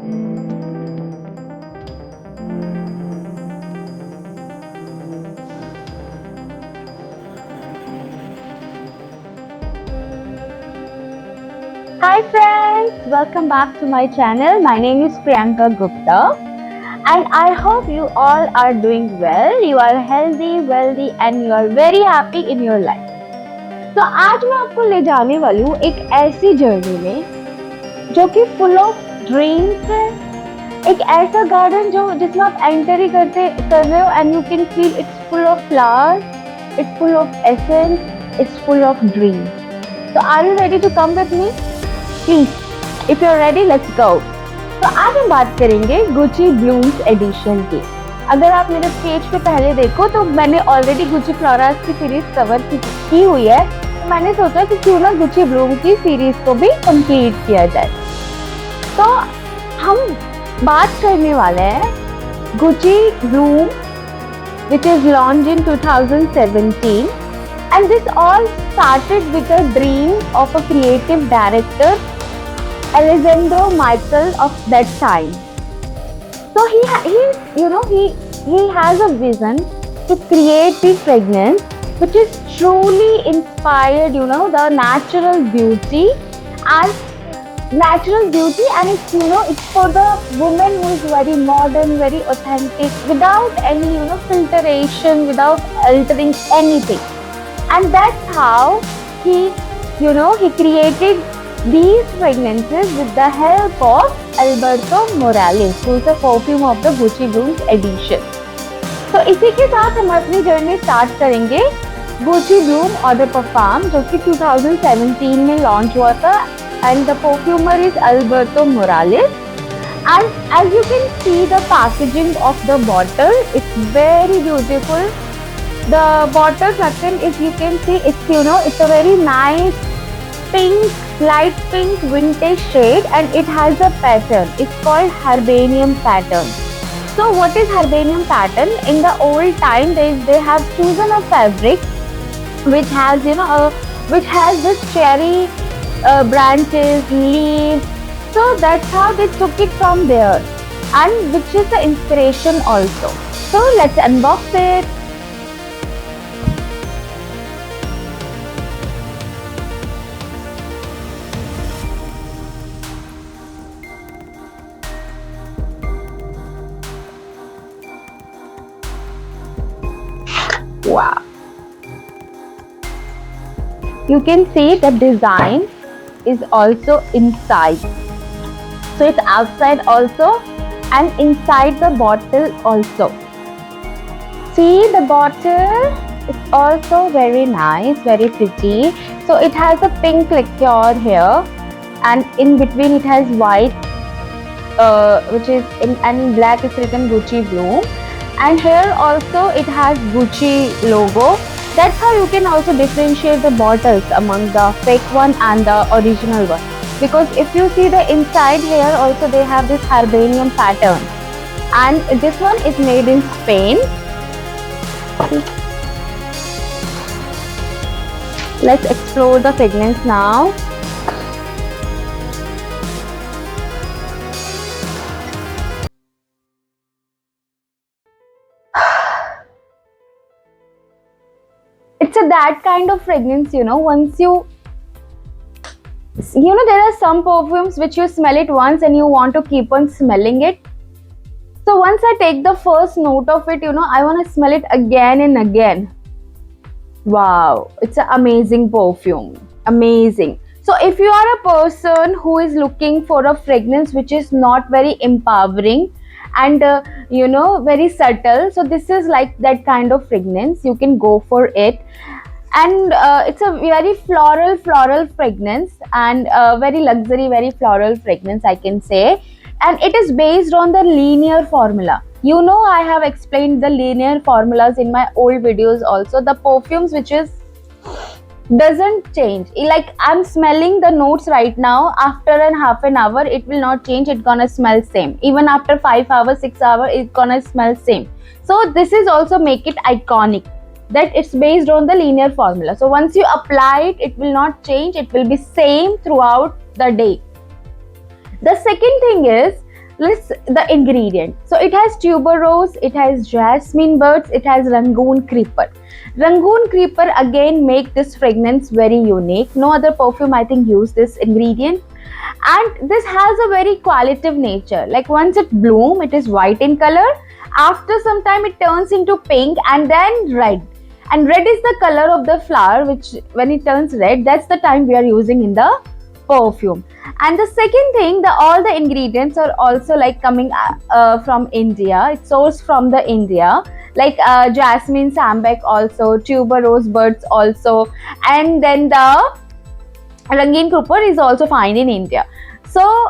Hi friends, welcome back to my channel. My name is Priyanka Gupta and I hope you all are doing well. You are healthy, wealthy and you are very happy in your life. तो आज मैं आपको ले जाने वाली हूँ एक ऐसी जर्नी में जो कि फुल ऑफ ड्रीम्स है। एक ऐसा गार्डन जो जिसमें आप एंटर ही कर रहे हो and you can feel it's full of flowers, it's full of essence, it's full of dreams. तो are you ready to come with me? Please, if you are ready, let's go. तो आज हम बात करेंगे Gucci blooms addition की। अगर आप मेरे पेज पे पहले देखो तो मैंने ऑलरेडी गुची फ्लोरास की सीरीज कवर की हुई है, तो मैंने सोचा कि क्यों ना गुची ब्लूम की सीरीज को भी कंप्लीट किया जाए। तो हम बात करने वाले हैं Gucci Bloom which is launched in 2017, and this all started with a dream of a creative director, Alessandro Michel, of that time. So he has a vision to create the fragrance which is truly inspired, the natural beauty and it's for the woman who is very modern, very authentic, without any filtration, without altering anything. And that's how he created these fragrances with the help of Alberto Morales, who is the perfume of the Gucci Blooms edition. तो इसी के साथ हम अपनी journey start करेंगे Gucci Bloom Eau de Parfum, जो कि 2017 में लॉन्च हुआ था, and the perfumer is Alberto Morales. And as you can see the packaging of the bottle, it's very beautiful. The bottle pattern, if you can see, it's a very nice pink, light pink vintage shade, and it has a pattern. It's called Herbanium pattern. So what is Herbanium pattern? In the old time, they have chosen a fabric which has which has this cherry branches, leaves. So that's how they took it from there, and which is the inspiration also. So let's unbox it. Wow. You can see the design is also inside. So it's outside also and inside the bottle also. See the bottle, it's also very nice, very pretty. So it has a pink liqueur here, and in between it has white, which is in black is written Gucci Bloom. And here also it has Gucci logo. That's how you can also differentiate the bottles among the fake one and the original one. Because if you see the inside here also they have this Herbanium pattern. And this one is made in Spain. Let's explore the fragrance now. It's that kind of fragrance, once there are some perfumes which you smell it once and you want to keep on smelling it. So once I take the first note of it, I want to smell it again and again. Wow, it's an amazing perfume. Amazing. So if you are a person who is looking for a fragrance which is not very empowering and very subtle, so this is like that kind of fragrance, you can go for it. And it's a very floral fragrance, and very luxury, very floral fragrance, I can say. And it is based on the linear formula. I have explained the linear formulas in my old videos also. The perfumes which is doesn't change, like I'm smelling the notes right now, after half an hour it will not change, it's gonna smell same. Even after 5 hours, 6 hours, it's gonna smell same. So this is also make it iconic, that it's based on the linear formula. So once you apply it, it will not change, it will be same throughout the day. The second thing is The ingredient. So it has tuberose, it has jasmine buds, it has rangoon creeper. Rangoon creeper again make this fragrance very unique. No other perfume I think use this ingredient. And this has a very qualitative nature. Like once it bloom, it is white in color. After some time, it turns into pink and then red. And red is the color of the flower, which when it turns red, that's the time we are using in the perfume. And the second thing, all the ingredients are also like coming from India. It's sourced from the India, like jasmine sambac also, tuberose buds also, and then the rangin creeper is also found in India. So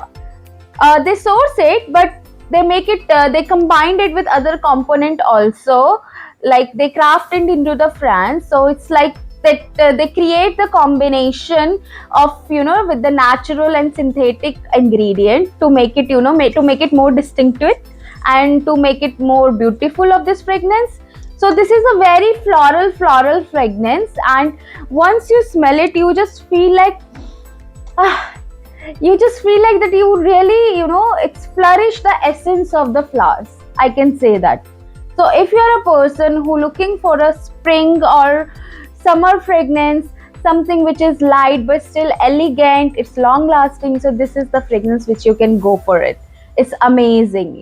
they source it, but they make it. They combined it with other component also, like they craft it into the France. So it's like that they create the combination of with the natural and synthetic ingredient to make it to make it more distinctive and to make it more beautiful of this fragrance. So this is a very floral fragrance, and once you smell it, you just feel like you just feel like that you really it's flourish the essence of the flowers, I can say that. So if you're a person who looking for a spring or summer fragrance, something which is light but still elegant, it's long lasting, so this is the fragrance which you can go for it. It's amazing,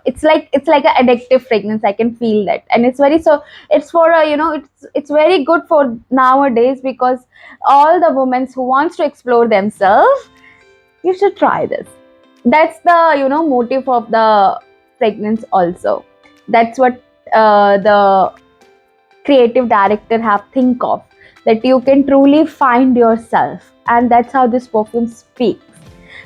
it's like an addictive fragrance, I can feel that. And it's very, so it's for a it's very good for nowadays, because all the women who wants to explore themselves, you should try this. That's the motive of the fragrance also. That's what the creative director have think of, that you can truly find yourself, and that's how this perfume speaks.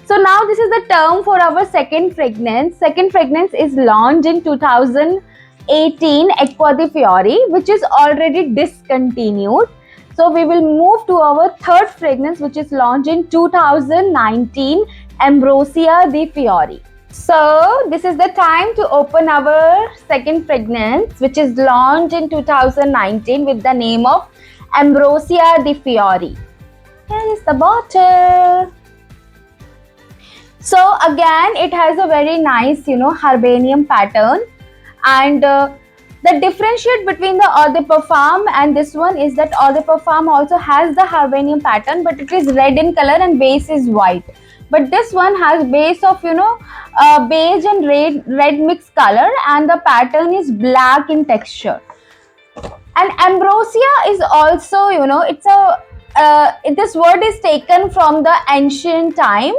So now this is the term for our second fragrance. Second fragrance is launched in 2018, Acqua di Fiori, which is already discontinued. So we will move to our third fragrance, which is launched in 2019, Ambrosia di Fiori. So this is the time to open our second fragrance, which is launched in 2019 with the name of Ambrosia di Fiori. Here is the bottle. So again, it has a very nice, Herbanium pattern, and the differentiate between the Eau de Parfum and this one is that Eau de Parfum also has the Herbanium pattern, but it is red in color and base is white. But this one has base of beige and red mixed color, and the pattern is black in texture. And ambrosia is also it's a this word is taken from the ancient time,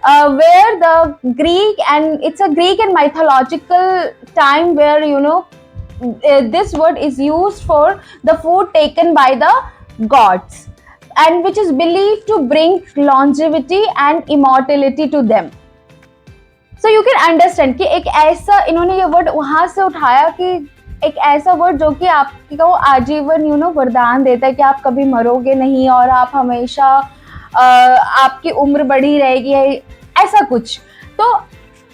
where the Greek, and it's a Greek and mythological time where this word is used for the food taken by the gods, and which is believed to bring longevity and immortality to them. So you can understand कि एक ऐसा इन्होंने ये word वहां से उठाया कि एक ऐसा वर्ड जो कि आपको आजीवन वरदान देता है कि आप कभी मरोगे नहीं और आप हमेशा आपकी उम्र बढ़ी रहेगी, ऐसा कुछ. तो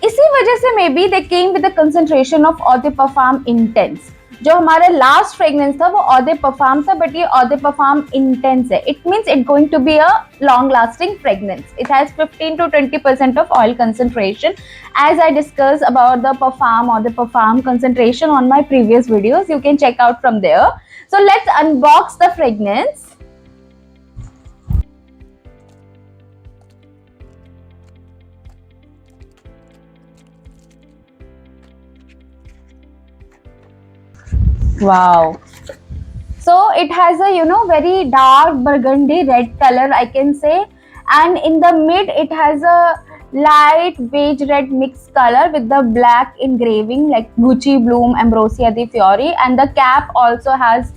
इसी वजह से may be they came with the concentration of Eau de Parfum intense. जो हमारा लास्ट फ्रेग्रेंस था वो Eau de Parfum था, बट ये Eau de Parfum इंटेंस है. It means it going to be a long lasting fragrance. It has 15 to 20% of oil concentration, as I discussed about the parfum or the parfum concentration on my previous videos. You can check out from there. So let's unbox the fragrance. Wow. So it has a very dark burgundy red color, I can say, and in the mid it has a light beige red mixed color with the black engraving like Gucci Bloom Ambrosia di Fiori, and the cap also has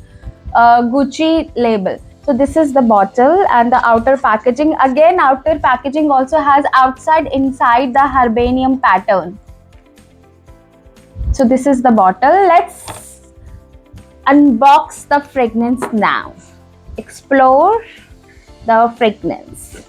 a Gucci label. So this is the bottle and the outer packaging. Again, outer packaging also has outside inside the Herbanium pattern. So this is the bottle. Let's unbox the fragrance now. Explore the fragrance.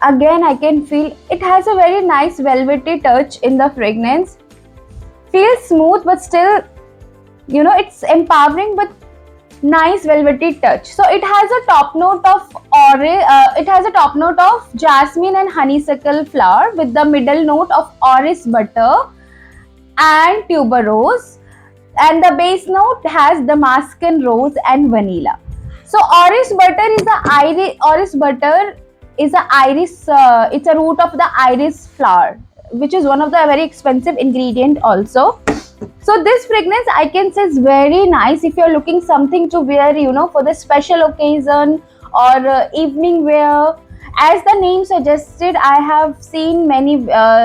Again, I can feel it has a very nice velvety touch in the fragrance. feels smooth but still, it's empowering but nice velvety touch. So it has a top note of jasmine and honeysuckle flower with the middle note of orris butter and tuberose, and the base note has damascus rose and vanilla. So orris butter is a iris. It's a root of the iris flower, which is one of the very expensive ingredient also. So this fragrance I can say is very nice if you're looking something to wear, for the special occasion or evening wear. As the name suggested, I have seen many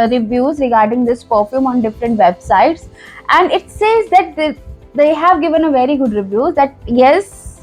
reviews regarding this perfume on different websites, and it says that they have given a very good review that yes,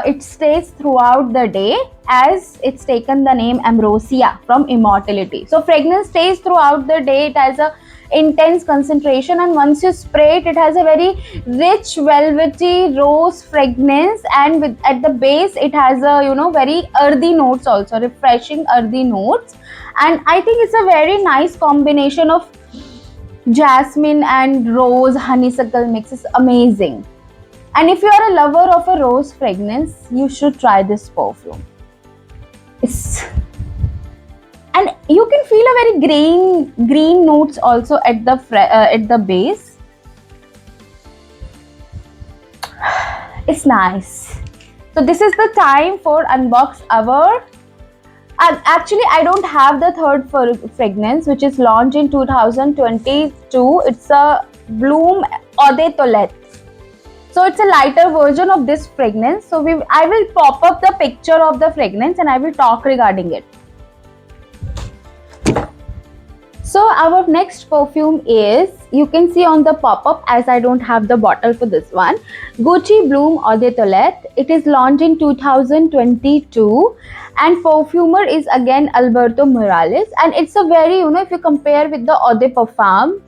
it stays throughout the day, as it's taken the name ambrosia from immortality. So fragrance stays throughout the day. It has a intense concentration, and once you spray it, it has a very rich velvety rose fragrance, and at the base it has a very earthy notes, also refreshing earthy notes. And I think it's a very nice combination of jasmine and rose honeysuckle mix. Is amazing. And if you are a lover of a rose fragrance, you should try this perfume. And you can feel a very green notes also at the base. It's nice. So this is the time for unbox our. Actually, I don't have the third fragrance, which is launched in 2022. It's a Bloom Eau de Toilette. So it's a lighter version of this fragrance. So I will pop up the picture of the fragrance and I will talk regarding it. So our next perfume is, you can see on the pop-up, as I don't have the bottle for this one, Gucci Bloom Eau de Toilette. It is launched in 2022 and perfumer is again Alberto Morales, and it's a very, if you compare with the Eau de Parfum,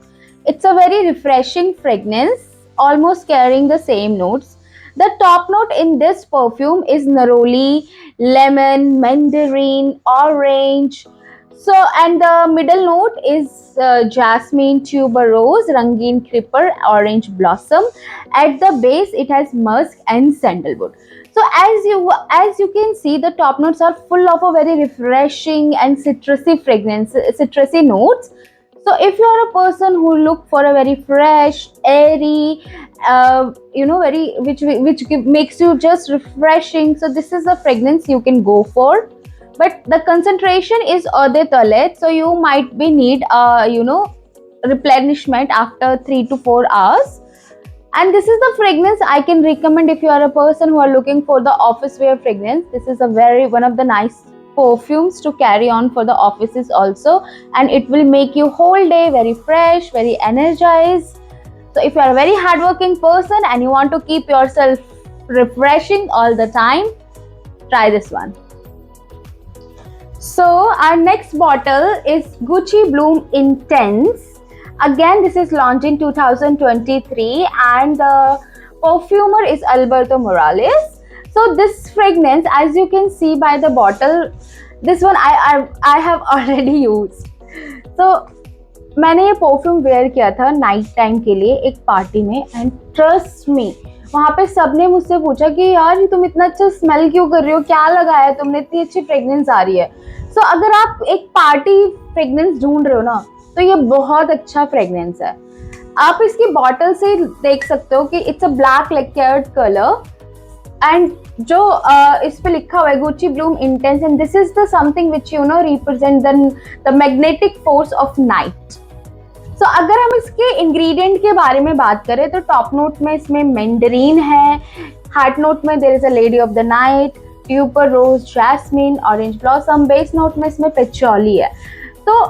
it's a very refreshing fragrance, almost carrying the same notes. The top note in this perfume is neroli, lemon, mandarin, orange. So, and the middle note is jasmine, tuberose, rangin creeper, orange blossom. At the base, it has musk and sandalwood. So, as you can see, the top notes are full of a very refreshing and citrusy fragrance, citrusy notes. So, if you are a person who look for a very fresh, airy, very makes you just refreshing, so this is a fragrance you can go for. But the concentration is eau de toilette, so you might be need replenishment after 3 to 4 hours. And this is the fragrance I can recommend if you are a person who are looking for the office wear fragrance. This is one of the nice perfumes to carry on for the offices also, and it will make you whole day very fresh, very energized. So if you are a very hardworking person and you want to keep yourself refreshing all the time, try this one. So our next bottle is Gucci Bloom Intense. Again, this is launched in 2023 and the perfumer is Alberto Morales. So this fragrance, as you can see by the bottle, this one I have already used. So मैंने ये perfume where किया था night time के लिए एक party में, and trust me, वहाँ पे सबने मुझसे पूछा कि यार तुम इतना अच्छा स्मेल क्यों कर रही हो, क्या लगाया है तुमने, इतनी अच्छी फ्रेग्रेंस आ रही है. सो अगर आप एक पार्टी फ्रेग्रेंस ढूंढ रहे हो ना, तो ये बहुत अच्छा फ्रेग्रेंस है. आप इसकी बॉटल से देख सकते हो कि it's a black lacquered colour, and जो इस पे लिखा हुआ है Gucci Bloom Intense, and this is the something which represent the magnetic force of night. So अगर हम इसके इंग्रेडिएंट के बारे में बात करें तो टॉप नोट में इसमें मैंडरीन है, हार्ट नोट में there is a lady of the night, tuberose, jasmine, orange blossom. Base note में इसमें पेचोली है. तो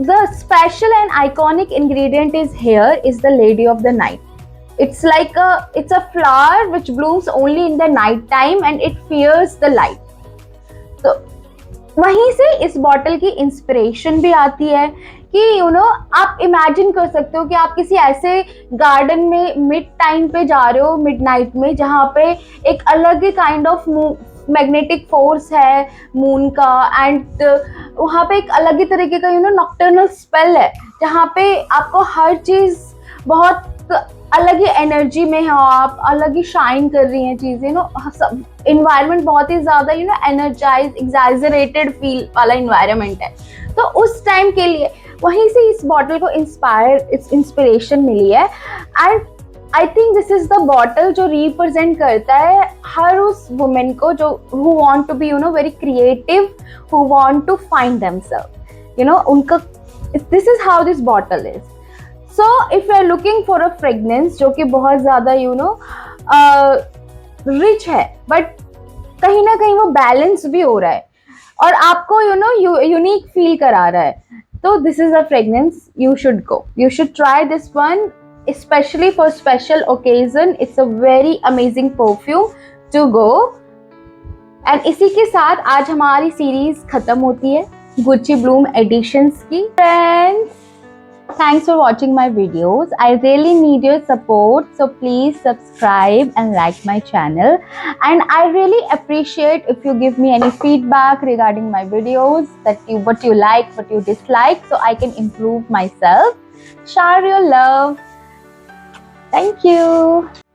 the special and iconic ingredient is here is the lady of the night. It's a flower which blooms only in the night time and it fears the light. तो वहीं से इस bottle की inspiration भी आती है कि आप इमेजिन कर सकते हो कि आप किसी ऐसे गार्डन में मिड टाइम पे जा रहे हो, मिड नाइट में, जहाँ पे एक अलग ही काइंड ऑफ मैग्नेटिक फोर्स है मून का, एंड वहाँ पे एक अलग ही तरीके का नॉक्टर्नल स्पेल है, जहाँ पे आपको हर चीज़ बहुत अलग ही एनर्जी में है, आप अलग ही शाइन कर रही हैं चीज़ें, सब इन्वायरमेंट बहुत ही ज़्यादा एनर्जाइज एग्जैजरेटेड फील वाला इन्वायरमेंट है। तो उस टाइम के लिए वहीं से इस बॉटल को इंस्पिरेशन मिली है। And I think this is the bottle जो रिप्रेजेंट करता है हर उस वुमेन को जो who want to be very creative, who want to find themselves, उनका this is how this bottle is. So if you are looking for a fragrance जो कि बहुत ज़्यादा रिच है, बट कहीं ना कहीं वो बैलेंस भी हो रहा है और आपको यूनिक फील करा रहा है, तो this is a fragrance you should go, you should try this one, especially for special occasion. It's a very amazing perfume to go. And इसी के साथ आज हमारी सीरीज खत्म होती है गुच्ची ब्लूम एडिशंस की। Friends, thanks for watching my videos. I really need your support, so please subscribe and like my channel. And I really appreciate if you give me any feedback regarding my videos, what you like, what you dislike, so I can improve myself. Share your love. Thank you.